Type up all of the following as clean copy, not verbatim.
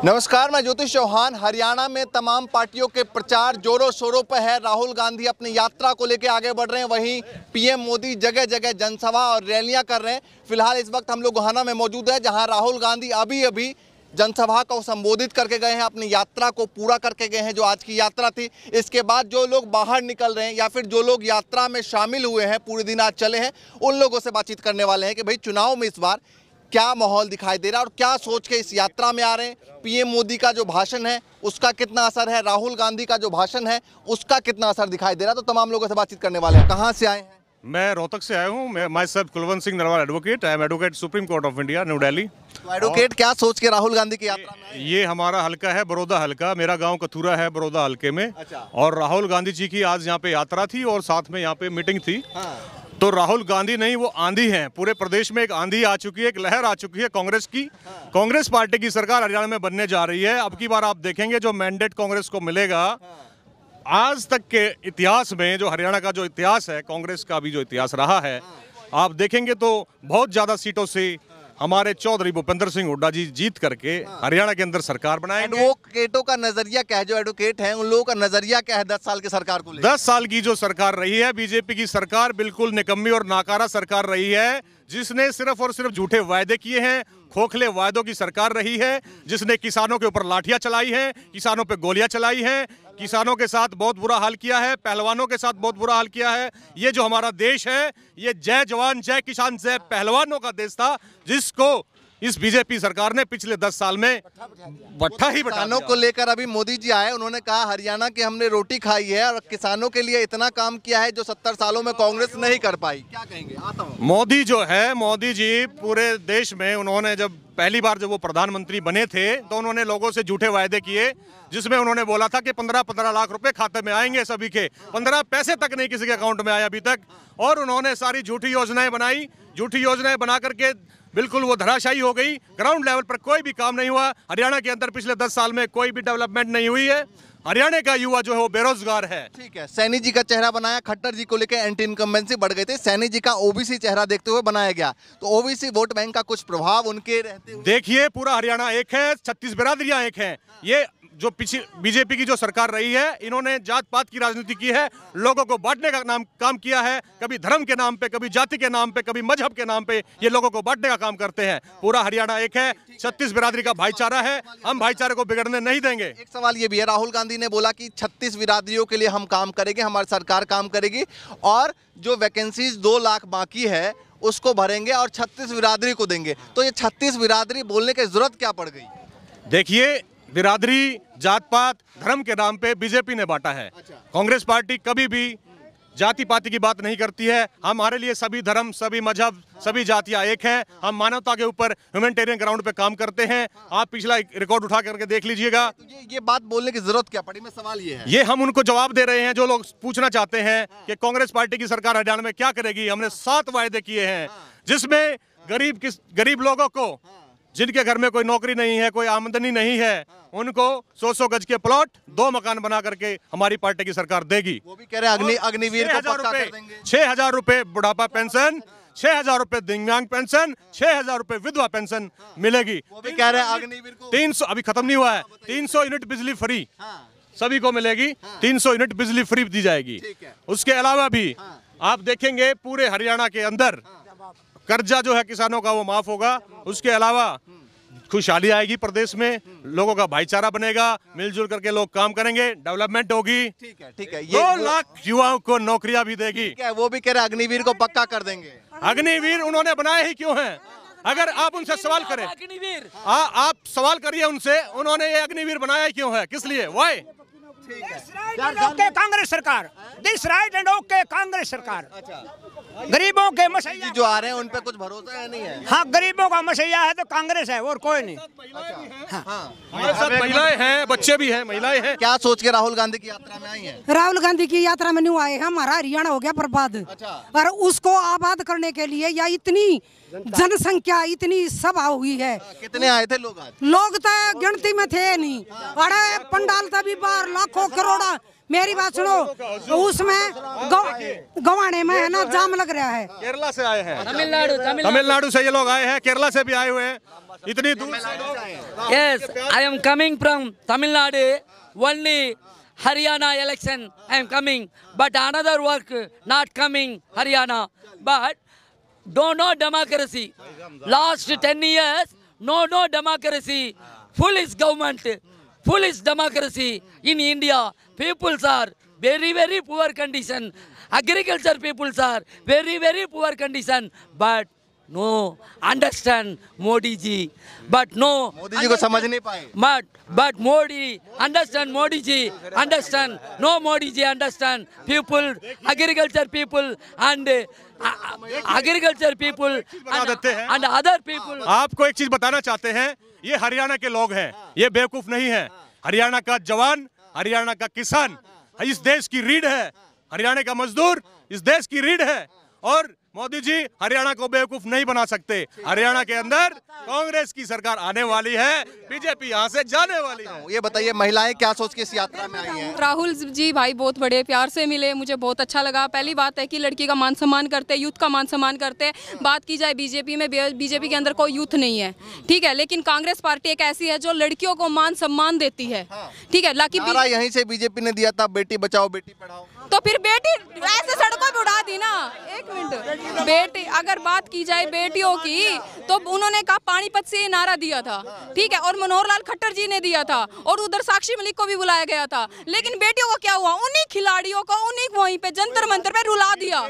नमस्कार, मैं ज्योतिष चौहान। हरियाणा में तमाम पार्टियों के प्रचार जोरों शोरों पर है। राहुल गांधी अपनी यात्रा को लेकर आगे बढ़ रहे हैं, वहीं पीएम मोदी जगह जगह जनसभा और रैलियां कर रहे हैं। फिलहाल इस वक्त हम लोग गोहाना में मौजूद है, जहां राहुल गांधी अभी जनसभा को संबोधित करके गए हैं, अपनी यात्रा को पूरा करके गए हैं, जो आज की यात्रा थी। इसके बाद जो लोग बाहर निकल रहे हैं या फिर जो लोग यात्रा में शामिल हुए हैं, पूरे दिन आज चले हैं, उन लोगों से बातचीत करने वाले हैं कि भाई चुनाव में इस बार क्या माहौल दिखाई दे रहा है और क्या सोच के इस यात्रा में आ रहे हैं। पीएम मोदी का जो भाषण है उसका कितना असर है, राहुल गांधी का जो भाषण है उसका कितना असर दिखाई दे रहा है, तो तमाम लोगों से बातचीत करने वाले हैं। कहाँ से आए हैं? मैं रोहतक से आया हूँ। My self Kulwant Singh Narwal advocate. I am advocate supreme court of India, new Delhi. तो एडवोकेट, क्या सोच के राहुल गांधी की यात्रा में आए? ये हमारा हल्का है बड़ौदा हल्का, मेरा गांव कथुरा है बड़ौदा हल्के में। अच्छा। और राहुल गांधी जी की आज यहाँ पे यात्रा थी और साथ में यहाँ पे मीटिंग थी। हाँ। तो राहुल गांधी नहीं, वो आंधी हैं। पूरे प्रदेश में एक आंधी आ चुकी है, एक लहर आ चुकी है कांग्रेस की। हाँ। कांग्रेस पार्टी की सरकार हरियाणा में बनने जा रही है। अब की बार आप देखेंगे जो मैंडेट कांग्रेस को मिलेगा, आज तक के इतिहास में जो हरियाणा का जो इतिहास है, कांग्रेस का भी जो इतिहास रहा है, आप देखेंगे तो बहुत ज्यादा सीटों से हमारे चौधरी भूपेंद्र सिंह हुड्डा जी जीत करके हरियाणा के अंदर सरकार बनाएंगे। एडवोकेटों का नजरिया क्या है, जो एडवोकेट हैं उन लोगों का नजरिया क्या है 10 साल की सरकार को लेकर? 10 साल की जो सरकार रही है बीजेपी की सरकार, बिल्कुल निकम्मी और नाकारा सरकार रही है, जिसने सिर्फ और सिर्फ झूठे वायदे किए हैं। खोखले वायदों की सरकार रही है, जिसने किसानों के ऊपर लाठियां चलाई हैं, किसानों पे गोलियां चलाई हैं, किसानों के साथ बहुत बुरा हाल किया है, पहलवानों के साथ बहुत बुरा हाल किया है। ये जो हमारा देश है, ये जय जवान जय किसान जय पहलवानों का देश था, जिसको इस बीजेपी सरकार ने पिछले 10 साल में बट्ठा ही बटा किसानों को लेकर अभी मोदी जी आए, उन्होंने कहा हरियाणा की हमने रोटी खाई है और किसानों के लिए इतना काम किया है जो 70 सालों में कांग्रेस नहीं कर पाई। क्या कहेंगे? आता हूं। मोदी जो है, मोदी जी पूरे देश में, उन्होंने जब पहली बार जब वो प्रधानमंत्री बने थे तो उन्होंने लोगों से झूठे वायदे किए, जिसमें उन्होंने बोला था कि 15-15 लाख रुपए खाते में आएंगे सभी के। 15 पैसे तक नहीं किसी के अकाउंट में आया अभी तक। और उन्होंने सारी झूठी योजनाएं बनाई, झूठी योजनाएं बना करके बिल्कुल वो धराशायी हो गई। ग्राउंड लेवल पर कोई भी काम नहीं हुआ। हरियाणा के अंदर पिछले 10 साल में कोई भी डेवलपमेंट नहीं हुई है। हरियाणा का युवा जो है वो बेरोजगार है। ठीक है, सैनी जी का चेहरा बनाया, खट्टर जी को लेकर एंटी इनकम्बेंसी बढ़ गए थे, सैनी जी का ओबीसी चेहरा देखते हुए बनाया गया, तो ओबीसी वोट बैंक का कुछ प्रभाव उनके रहते हुए? देखिए, पूरा हरियाणा एक है, 36 बिरादरियां एक हैं। ये जो पीछे बीजेपी की जो सरकार रही है, इन्होंने जात पात की राजनीति की है, लोगों को बांटने का काम किया है, कभी धर्म के नाम पे, कभी जाति के नाम पे, कभी मजहब के नाम पे ये लोगों को बांटने का काम करते हैं। पूरा हरियाणा एक है, 36 बिरादरी का भाईचारा है, हम भाईचारे को बिगड़ने नहीं देंगे। एक सवाल ये भी है, राहुल गांधी ने बोला कि 36 बिरादरियों के लिए हम काम करेंगे, हमारी सरकार काम करेगी और जो वैकेंसीज 2 लाख बाकी है उसको भरेंगे और 36 बिरादरी को देंगे। तो ये 36 बिरादरी बोलने की जरूरत क्या पड़ गई? देखिए, बिरादरी, जात पात, धर्म के नाम पे बीजेपी ने बांटा है। कांग्रेस पार्टी कभी भी जाति पाति की बात नहीं करती है। हमारे लिए सभी धर्म, सभी मजहब, सभी जातियां एक हैं। हम मानवता के ऊपर ह्यूमैनिटेरियन ग्राउंड पे काम करते हैं। आप पिछला रिकॉर्ड उठा करके देख लीजिएगा। तो ये बात बोलने की जरूरत क्या पड़ी? मैं सवाल ये है, ये हम उनको जवाब दे रहे हैं जो लोग पूछना चाहते हैं कि कांग्रेस पार्टी की सरकार हरियाणा में क्या करेगी। हमने 7 वायदे किए हैं, जिसमें गरीब लोगों को, जिनके घर में कोई नौकरी नहीं है, कोई आमदनी नहीं है, उनको 100-100 गज के प्लॉट, 2 मकान बना करके हमारी पार्टी की सरकार देगी। वो भी कह रहे हैं अग्निवीर को पक्का कर देंगे। 6,000 रुपए बुढ़ापा पेंशन, 6,000 रुपए दिव्यांग पेंशन, 6,000 रुपए विधवा पेंशन मिलेगी। वो भी कह रहे हैं अग्निवीर को 300, अभी खत्म नहीं हुआ है, 300 यूनिट बिजली फ्री सभी को मिलेगी। 300 यूनिट बिजली फ्री दी जाएगी। उसके अलावा भी आप देखेंगे पूरे हरियाणा के अंदर कर्जा जो है किसानों का वो माफ होगा। उसके अलावा खुशहाली आएगी प्रदेश में, लोगों का भाईचारा बनेगा, मिलजुल करके लोग काम करेंगे, डेवलपमेंट होगी। ठीक है। 2 लाख युवाओं को नौकरियां भी देगी। वो भी कह रहे हैं अग्निवीर को पक्का कर देंगे। अग्निवीर उन्होंने बनाए ही क्यों हैं? अगर आप उनसे सवाल करें, आप सवाल करिए उनसे, उन्होंने ये अग्निवीर बनाया ही क्यों है, किस लिए? वाई? कांग्रेस सरकार, this right and okay Congress सरकार। गरीबों के मसैया जो आ रहे हैं उन पे कुछ भरोसा है? नहीं है। हाँ, गरीबों का मसैया है तो कांग्रेस है और कोई नहीं। हमारे साथ महिलाएं हैं, बच्चे भी हैं, महिलाएं हैं। क्या सोच के राहुल गांधी की यात्रा में आई हैं? राहुल गांधी की यात्रा में नहीं आए, हमारा हरियाणा हो गया बर्बाद। और उसको आबाद करने के लिए या इतनी जनसंख्या, इतनी सभा हुई है। कितने आए थे लोग आज? लोग तो गिनती में थे नहीं। अरे पंडाल तभी बाहर लाखों करोड़ा मेरी बात सुनो, उसमें गवाने में है ना जाम लग रहा है। केरला से आए हैं, तमिलनाडु से ये लोग आए हैं, केरला से भी आए हुए हैं, इतनी दूर से। Yes, I am coming from Tamil Nadu. Only Haryana election I am coming, but another work not coming Haryana. But no democracy. Last 10 years, no democracy. Foolish government, foolish democracy in India. Peoples are very poor condition. Agriculture peoples are very poor condition. But no understand Modi ji. But no Modi ji को समझ नहीं पाए। but Modi understand, Modi ji understand, no Modi ji understand people, agriculture people and agriculture people and other people. आपको एक चीज बताना चाहते हैं, ये हरियाणा के लोग हैं, ये बेवकूफ नहीं है। हरियाणा का जवान, हरियाणा का किसान इस देश की रीढ़ है, हरियाणा का मजदूर इस देश की रीढ़ है। और मोदी जी हरियाणा को बेवकूफ नहीं बना सकते। हरियाणा के अंदर कांग्रेस की सरकार आने वाली है, बीजेपी यहाँ से जाने वाली है। ये बताइए, महिलाएं क्या सोच के इस यात्रा में आई हैं? राहुल जी भाई बहुत बड़े प्यार से मिले, मुझे बहुत अच्छा लगा। पहली बात है कि लड़की का मान सम्मान करते, यूथ का मान सम्मान करते। बात की जाए बीजेपी में, बीजेपी के अंदर कोई यूथ नहीं है, ठीक है, लेकिन कांग्रेस पार्टी एक ऐसी है जो लड़कियों को मान सम्मान देती है, ठीक है। नारा यहीं से बीजेपी ने दिया था, बेटी बचाओ बेटी पढ़ाओ, तो फिर बेटी ऐसे सड़कों पे उड़ा दी ना। एक मिनट, बेटी अगर बात की जाए बेटियों की, तो उन्होंने कहा पानीपत से नारा दिया था, ठीक है, और मनोहर लाल खट्टर जी ने दिया था, और उधर साक्षी मलिक को भी बुलाया गया था। लेकिन बेटियों को क्या हुआ? उन्हीं खिलाड़ियों को उन्हीं वहीं पे जंतर मंतर पे रुला दिया।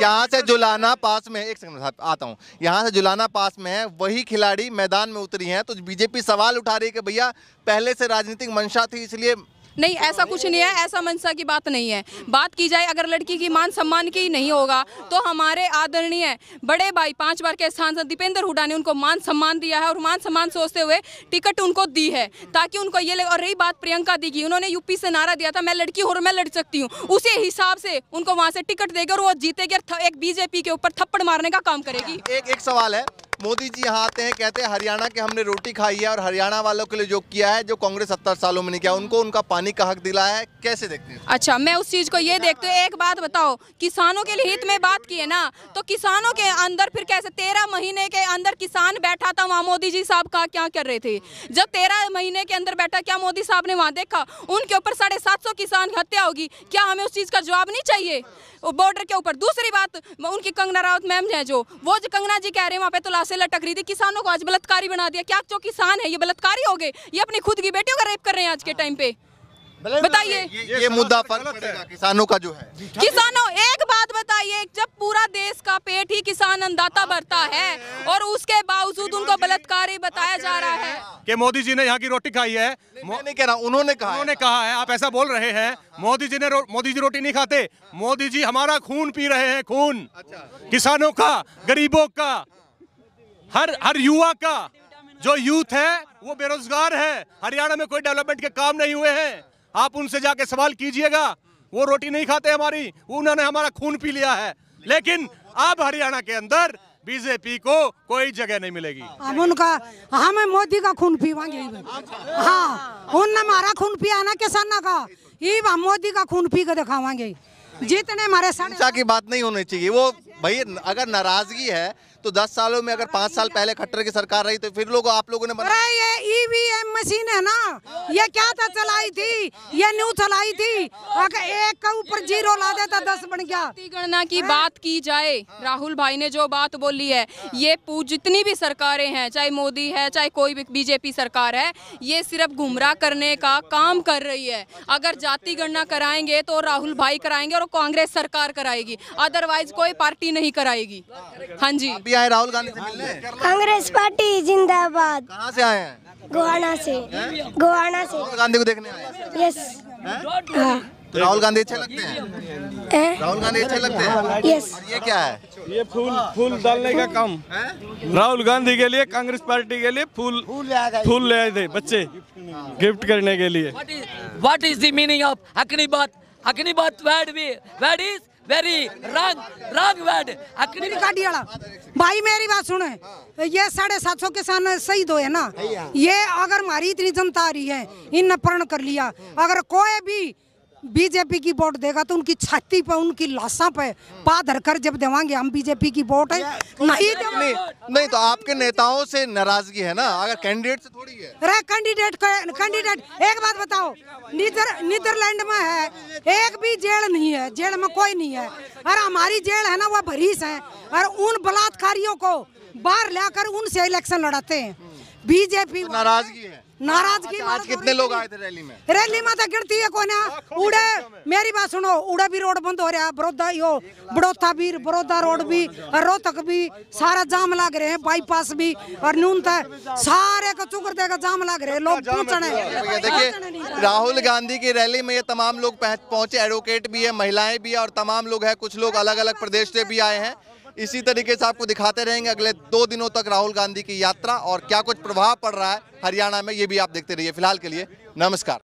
यहाँ से जुलाना पास में, एक सेकंड आता हूँ, यहाँ से जुलाना पास में है, वही खिलाड़ी मैदान में उतरी हैं, तो बीजेपी सवाल उठा रही है कि भैया पहले से राजनीतिक मंशा थी इसलिए। नहीं, ऐसा कुछ नहीं है, ऐसा मनसा की बात नहीं है। बात की जाए अगर लड़की की मान सम्मान की नहीं होगा, तो हमारे आदरणीय बड़े भाई 5 बार के सांसद दीपेंद्र हुड्डा ने उनको मान सम्मान दिया है, और मान सम्मान सोचते हुए टिकट उनको दी है, ताकि उनको ये लगे। और रही बात प्रियंका दी की, उन्होंने यूपी से नारा दिया था मैं लड़की हूँ और मैं लड़ सकती हूँ, उसी हिसाब से उनको वहाँ से टिकट देगी और वो जीतेगी, एक बीजेपी के ऊपर थप्पड़ मारने का काम करेगी। एक सवाल है, मोदी जी यहाँ आते हैं, कहते हैं हरियाणा के हमने रोटी खाई है, और हरियाणा वालों के लिए जो किया है, जो कांग्रेस 70 सालों में नहीं किया, उनको उनका पानी का हक दिलाया है, कैसे देखते हैं? अच्छा, मैं उस चीज को ये देखते हूँ। एक बात बताओ, किसानों के लिए हित में बात की है ना, तो किसानों के अंदर फिर कैसे 13 महीने के अंदर किसान बैठा था वहाँ, मोदी जी साहब का क्या कर रहे थे? जब 13 महीने के अंदर बैठा, क्या मोदी साहब ने वहाँ देखा? उनके ऊपर 750 किसान हत्या होगी, क्या हमें उस चीज का जवाब नहीं चाहिए बॉर्डर के ऊपर? दूसरी बात, उनकी कंगना राउत मैम है जो कंगना जी कह रहे हैं वहाँ पे तो लाशें लटक रही थी, किसानों को आज बलात्कारी बना दिया। क्या जो किसान है ये बलात्कारी हो गए? ये अपनी खुद की बेटियों का रेप कर रहे हैं आज के टाइम पे, बताइए। ये मुद्दा फर्क पड़ेगा किसानों का जो है। किसानों, एक बात बताइए, जब पूरा देश का पेट ही किसान अन्नदाता भरता है, और उसके बावजूद उनको बलात्कारी बताया जा रहा है कि मोदी जी ने यहाँ की रोटी खाई है। मैं नहीं कह रहा, उन्होंने कहा है, आप ऐसा बोल रहे हैं। मोदी जी रोटी नहीं खाते, मोदी जी हमारा खून पी रहे हैं, खून किसानों का, गरीबों का, हर युवा का। जो यूथ है वो बेरोजगार है, हरियाणा में कोई डेवलपमेंट के काम नहीं हुए हैं। आप उनसे जाके सवाल कीजिएगा, वो रोटी नहीं खाते हमारी, उन्होंने हमारा खून पी लिया है। लेकिन अब हरियाणा के अंदर बीजेपी को कोई जगह नहीं मिलेगी। हमें मोदी का खून पीवांगे। हाँ, उनने हमारा खून पिया ना किसानों का, ये हम मोदी का खून पी के दिखावांगे। जितने हमारे हिंसा की बात नहीं होनी चाहिए। वो भाई अगर नाराजगी है तो 10 सालों में अगर 5 साल पहले खट्टर की सरकार रही तो फिर आप लोगों ने ये ईवीएम मशीन है ना, ये क्या था चलाई थी, ये न्यू चलाई थी, अगर एक का ऊपर 0 ला देता 10 बन गया। गणना की बात की जाए, राहुल भाई ने जो बात बोली है, ये जितनी भी सरकारें हैं, चाहे मोदी है चाहे कोई भी बीजेपी सरकार है, ये सिर्फ गुमराह करने का काम कर रही है। अगर जाति गणना कराएंगे तो राहुल भाई कराएंगे और कांग्रेस सरकार कराएगी, अदरवाइज कोई पार्टी नहीं कराएगी। हाँ जी, आए राहुल गांधी से मिलने? कांग्रेस पार्टी जिंदाबाद। कहाँ से आए हैं? गोवाना से। राहुल गांधी को देखने आए हैं? यस। तो राहुल गांधी अच्छे लगते हैं? राहुल गांधी अच्छे लगते हैं? यस। और ये क्या है? ये फूल डालने का काम। राहुल गांधी के लिए, कांग्रेस पार्टी के लिए फूल ले आए थे बच्चे गिफ्ट करने के लिए। What is the meaning of Aknibat? Aknibat word is very wrong word. भाई मेरी बात सुने, ये 750 किसान शहीद हुए ना, ये अगर हमारी इतनी जनता आ रही है, इन प्रण कर लिया, अगर कोई भी बीजेपी की वोट देगा तो उनकी छाती पे, उनकी लाशा पे पा धरकर जब देवांगे हम बीजेपी की वोट है। नहीं तो आपके नेताओं से नाराजगी है ना, अगर कैंडिडेट से थोड़ी है। अरे कैंडिडेट एक बात बताओ, नीदरलैंड में है एक भी जेल नहीं है, जेल में कोई नहीं है, और हमारी जेल है ना वो भरीस है, और उन बलात्कारियों को बाहर लाकर उनसे इलेक्शन लड़ाते हैं। बीजेपी नाराजगी है। नाराजगी। आज कितने लोग आए थे रैली में? रैली में तो गिनती है कोई ना। उड़े, मेरी बात सुनो, उड़े भी रोड बंद हो रहा है, बड़ौदा रोड भी और रोहतक भी सारा जाम लग रहे हैं, बाईपास भी और न्यूनतः सारे को चुकर देगा जाम लग रहे हैं, लोग पहुंचने। देखिए राहुल गांधी की रैली में ये तमाम लोग पहुंचे, एडवोकेट भी है, महिलाएं भी है और तमाम लोग हैं, कुछ लोग अलग अलग प्रदेश से भी आए हैं। इसी तरीके से आपको दिखाते रहेंगे अगले 2 दिनों तक राहुल गांधी की यात्रा और क्या कुछ प्रभाव पड़ रहा है हरियाणा में, ये भी आप देखते रहिए। फिलहाल के लिए नमस्कार।